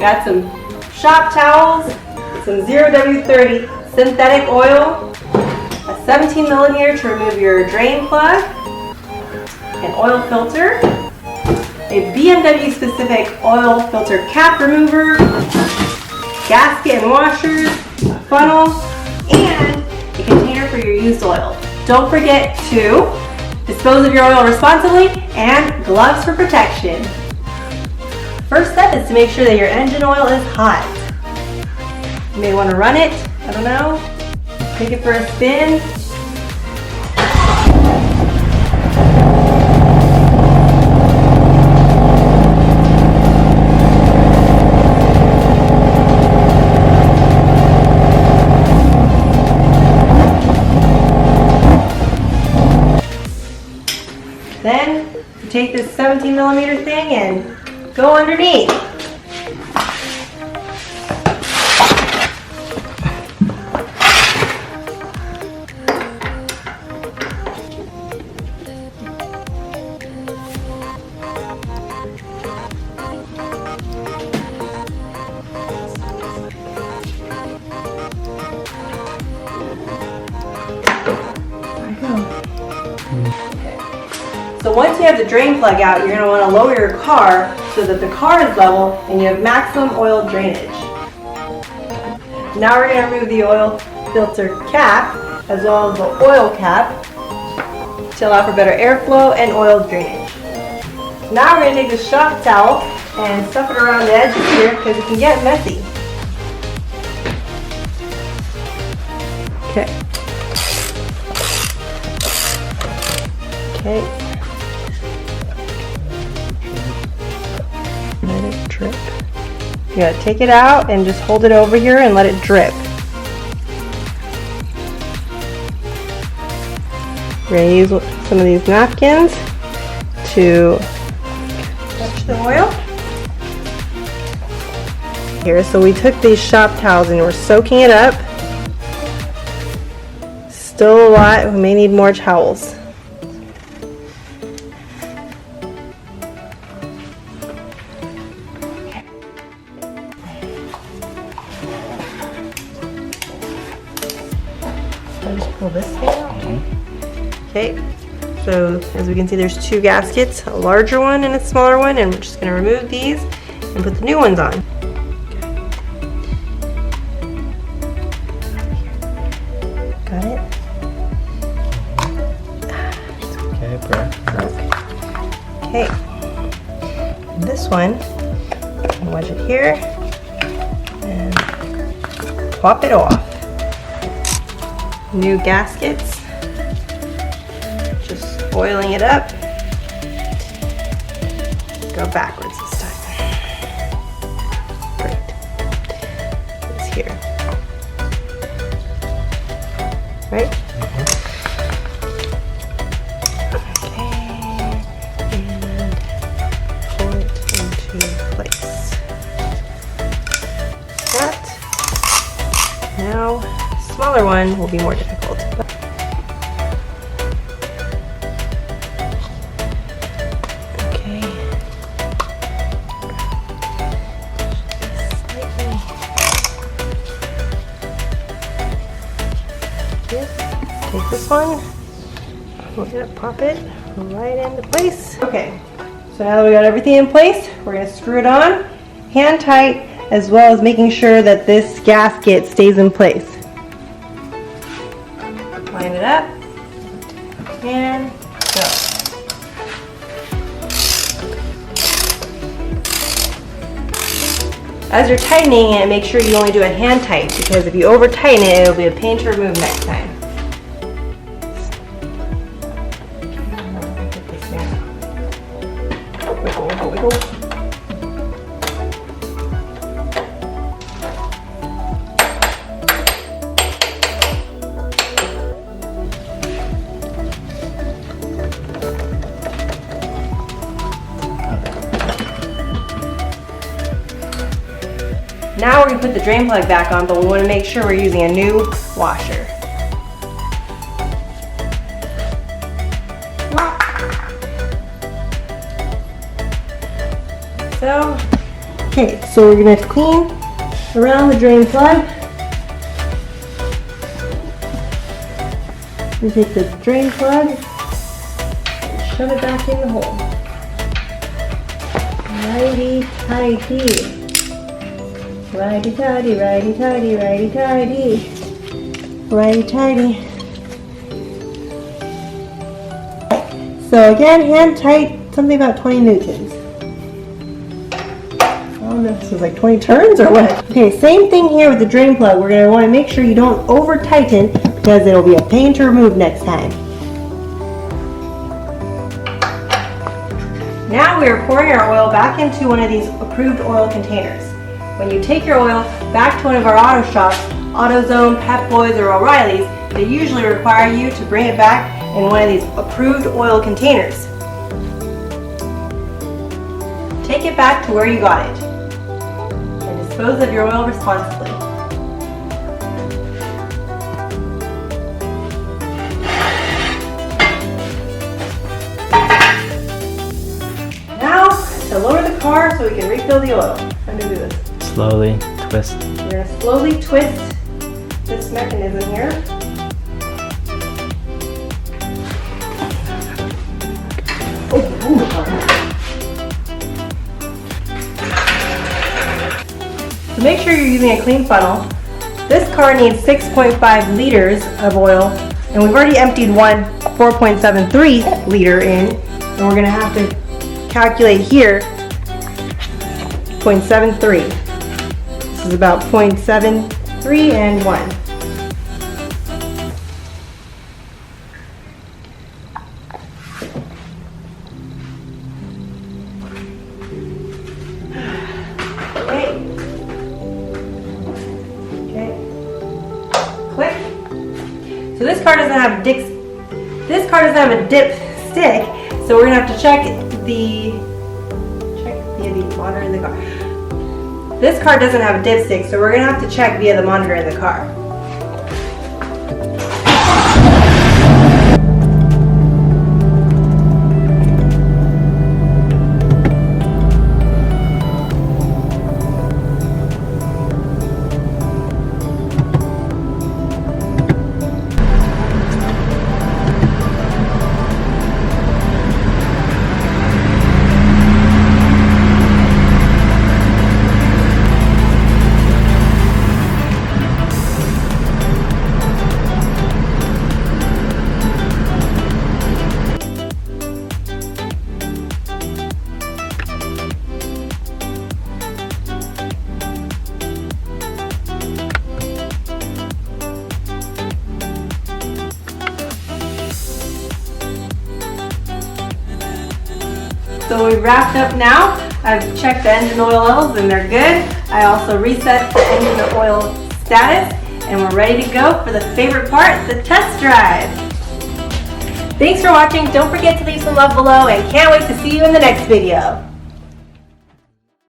Got some shop towels, some 0W30 synthetic oil, a 17 millimeter to remove your drain plug, an oil filter, a BMW specific oil filter cap remover, gasket and washers, a funnel, and a container for your used oil. Don't forget to dispose of your oil responsibly and gloves for protection. First step is to make sure that your engine oil is hot. You may want to run it, I don't know, take it for a spin. Then you take this 17 millimeter thing and go underneath. So once you have the drain plug out, you're going to want to lower your car so that the car is level and you have maximum oil drainage. Now we're going to remove the oil filter cap as well as the oil cap to allow for better airflow and oil drainage. Now we're going to take the shop towel and stuff it around the edges here because it can get messy. Okay. Okay. Let it drip. You gotta take it out and just hold it over here and let it drip. We're gonna use some of these napkins to touch the oil. Here, so we took these shop towels and we're soaking it up. Still a lot, we may need more towels. I'll just pull this thing out. Okay, so as we can see there's two gaskets, a larger one and a smaller one, and we're just going to remove these and put the new ones on. Got it? Okay, perfect. Okay, and this one, wedge it here and pop it off. New gaskets, just oiling it up. Go backwards this time. Great. It's here. Right? Okay, and pull it into place. That. Now, smaller one will be more difficult. Okay. Slightly. Yes. Take this one. We're gonna pop it right into place. Okay. So now that we got everything in place, we're gonna screw it on, hand tight, as well as making sure that this gasket stays in place. Line it up and go. As you're tightening it, make sure you only do a hand tight, because if you over tighten it, it'll be a pain to remove next time. Wiggle, wiggle, wiggle. Now we're going to put the drain plug back on, but we want to make sure we're using a new washer. So, Okay, so we're gonna clean around the drain plug. We take the drain plug and shove it back in the hole. Righty-tighty. Righty-tighty, righty-tighty, righty-tighty. Righty-tighty. So again, hand tight, something about 20 newtons. I don't know if this was like 20 turns or what. Okay, same thing here with the drain plug. We're going to want to make sure you don't over tighten because it'll be a pain to remove next time. Now we are pouring our oil back into one of these approved oil containers. When you take your oil back to one of our auto shops, AutoZone, Pep Boys, or O'Reilly's, they usually require you to bring it back in one of these approved oil containers. Take it back to where you got it and dispose of your oil responsibly. Now to lower the car so we can refill the oil. How do we do this? Slowly twist. We're going to slowly twist this mechanism here. So make sure you're using a clean funnel. This car needs 6.5 liters of oil, and we've already emptied one 4.73 liter in, and we're going to have to calculate here 0.73. This is about 0.73 and 1. Click. So this car doesn't have a dip stick, so we're gonna have to check via the monitor in the car. This car doesn't have a dipstick, so we're gonna have to check via the monitor in the car. So we've wrapped up now. I've checked the engine oil levels and they're good. I also reset the engine oil status and we're ready to go for the favorite part, the test drive. Thanks for watching. Don't forget to leave some love below and can't wait to see you in the next video.